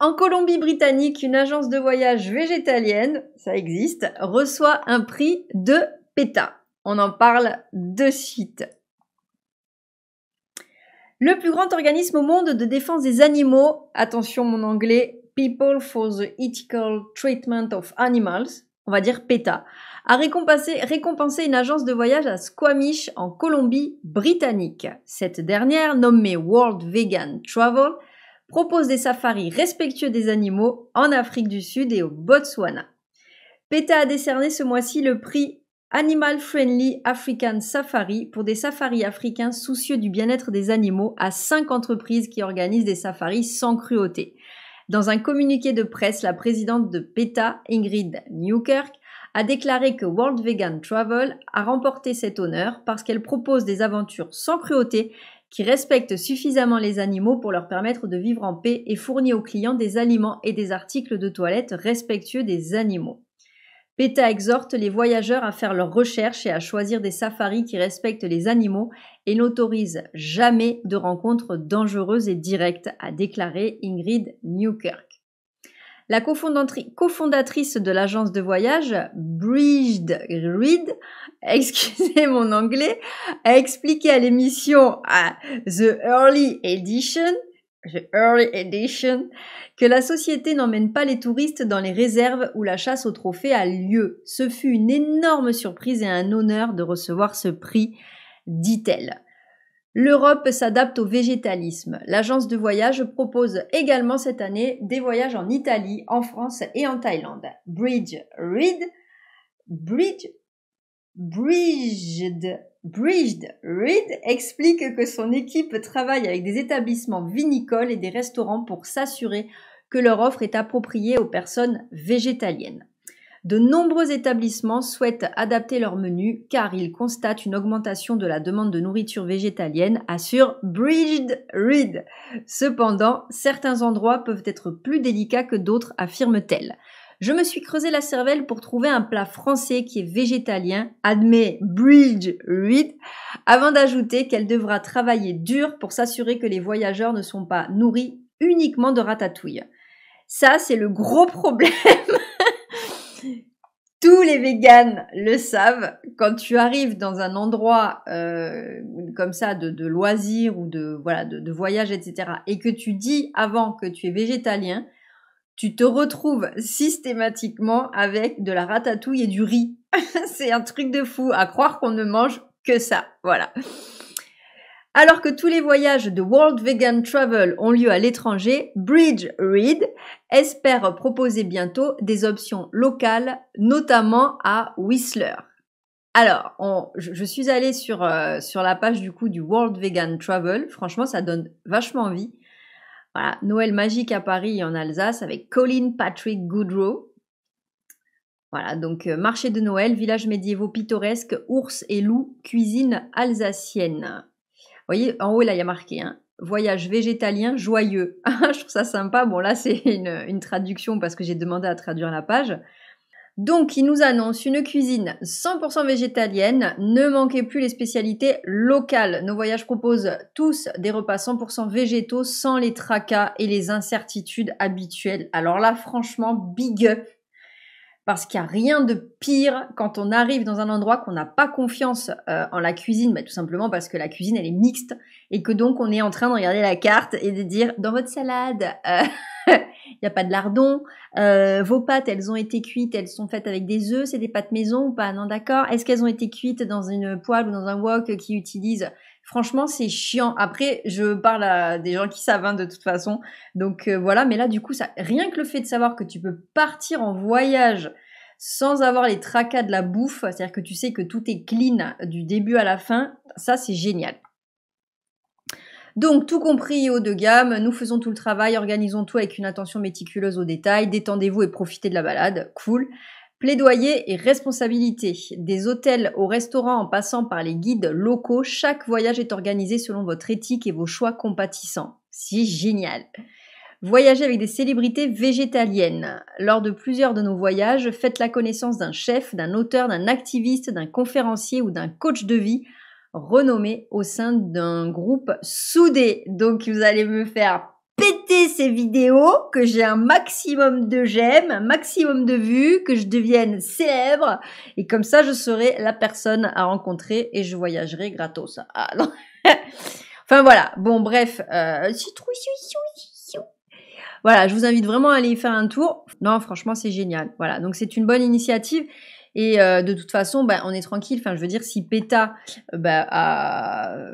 En Colombie-Britannique, une agence de voyage végétalienne, ça existe, reçoit un prix de PETA. On en parle de suite. Le plus grand organisme au monde de défense des animaux, attention mon anglais, People for the Ethical Treatment of Animals, on va dire PETA, a récompensé une agence de voyage à Squamish en Colombie-Britannique. Cette dernière, nommée World Vegan Travel, propose des safaris respectueux des animaux en Afrique du Sud et au Botswana. PETA a décerné ce mois-ci le prix Animal Friendly African Safari pour des safaris africains soucieux du bien-être des animaux à 5 entreprises qui organisent des safaris sans cruauté. Dans un communiqué de presse, la présidente de PETA, Ingrid Newkirk, a déclaré que World Vegan Travel a remporté cet honneur parce qu'elle propose des aventures sans cruauté qui respectent suffisamment les animaux pour leur permettre de vivre en paix et fournit aux clients des aliments et des articles de toilette respectueux des animaux. PETA exhorte les voyageurs à faire leurs recherches et à choisir des safaris qui respectent les animaux et n'autorise jamais de rencontres dangereuses et directes, a déclaré Ingrid Newkirk. La cofondatrice de l'agence de voyage, Bridget Reed, excusez mon anglais, a expliqué à l'émission The Early Edition, que la société n'emmène pas les touristes dans les réserves où la chasse aux trophées a lieu. Ce fut une énorme surprise et un honneur de recevoir ce prix, dit-elle. L'Europe s'adapte au végétalisme. L'agence de voyage propose également cette année des voyages en Italie, en France et en Thaïlande. Bridget Reed explique que son équipe travaille avec des établissements vinicoles et des restaurants pour s'assurer que leur offre est appropriée aux personnes végétaliennes. De nombreux établissements souhaitent adapter leur menu car ils constatent une augmentation de la demande de nourriture végétalienne, assure Bridget Reed. Cependant, certains endroits peuvent être plus délicats que d'autres, affirme-t-elle. Je me suis creusé la cervelle pour trouver un plat français qui est végétalien, admet Bridget Reed, avant d'ajouter qu'elle devra travailler dur pour s'assurer que les voyageurs ne sont pas nourris uniquement de ratatouille. Ça, c'est le gros problème. Tous les véganes le savent, quand tu arrives dans un endroit comme ça de loisirs ou de voyage, etc., et que tu dis avant que tu es végétalien, tu te retrouves systématiquement avec de la ratatouille et du riz. C'est un truc de fou, à croire qu'on ne mange que ça, voilà. Alors que tous les voyages de World Vegan Travel ont lieu à l'étranger, Bridget Reed espère proposer bientôt des options locales, notamment à Whistler. Alors, je suis allée sur la page du coup du World Vegan Travel. Franchement, ça donne vachement envie. Voilà, Noël magique à Paris et en Alsace avec Colin Patrick Goodrow. Voilà, donc marché de Noël, village médiévaux pittoresque, ours et loups, cuisine alsacienne. Vous voyez, en haut, là, il y a marqué voyage végétalien joyeux. Je trouve ça sympa. Bon, là, c'est une traduction parce que j'ai demandé à traduire la page. Donc, il nous annonce une cuisine 100% végétalienne. Ne manquez plus les spécialités locales. Nos voyages proposent tous des repas 100% végétaux sans les tracas et les incertitudes habituelles. Alors là, franchement, big up. Parce qu'il n'y a rien de pire quand on arrive dans un endroit qu'on n'a pas confiance en la cuisine, tout simplement parce que la cuisine, elle est mixte et que donc on est en train de regarder la carte et de dire dans votre salade, il n'y a pas de lardon, vos pâtes, elles ont été cuites, elles sont faites avec des œufs, c'est des pâtes maison ou pas? Non, d'accord. Est-ce qu'elles ont été cuites dans une poêle ou dans un wok qui utilise? Franchement, c'est chiant. Après, je parle à des gens qui savent de toute façon. Donc voilà, mais là du coup, rien que le fait de savoir que tu peux partir en voyage sans avoir les tracas de la bouffe, c'est-à-dire que tu sais que tout est clean du début à la fin, ça c'est génial. Donc tout compris haut de gamme, nous faisons tout le travail, organisons tout avec une attention méticuleuse aux détails, détendez-vous et profitez de la balade, cool. Plaidoyer et responsabilité. Des hôtels aux restaurants en passant par les guides locaux, chaque voyage est organisé selon votre éthique et vos choix compatissants. C'est génial. Voyager avec des célébrités végétaliennes. Lors de plusieurs de nos voyages, faites la connaissance d'un chef, d'un auteur, d'un activiste, d'un conférencier ou d'un coach de vie renommé au sein d'un groupe soudé. Donc vous allez me faire mettez ces vidéos, que j'ai un maximum de j'aime, un maximum de vues, que je devienne célèbre. Et comme ça, je serai la personne à rencontrer et je voyagerai gratos. Ah, non. Enfin voilà, bon bref, c'est trop chou. Voilà, je vous invite vraiment à aller y faire un tour. Non, franchement, c'est génial. Voilà, donc c'est une bonne initiative. Et de toute façon, on est tranquille. Enfin, je veux dire, si PETA a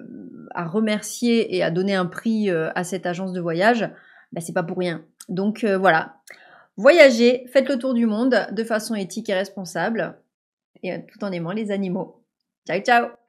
remercié et a donné un prix à cette agence de voyage, c'est pas pour rien. Donc voilà, voyagez, faites le tour du monde de façon éthique et responsable, et tout en aimant les animaux. Ciao, ciao!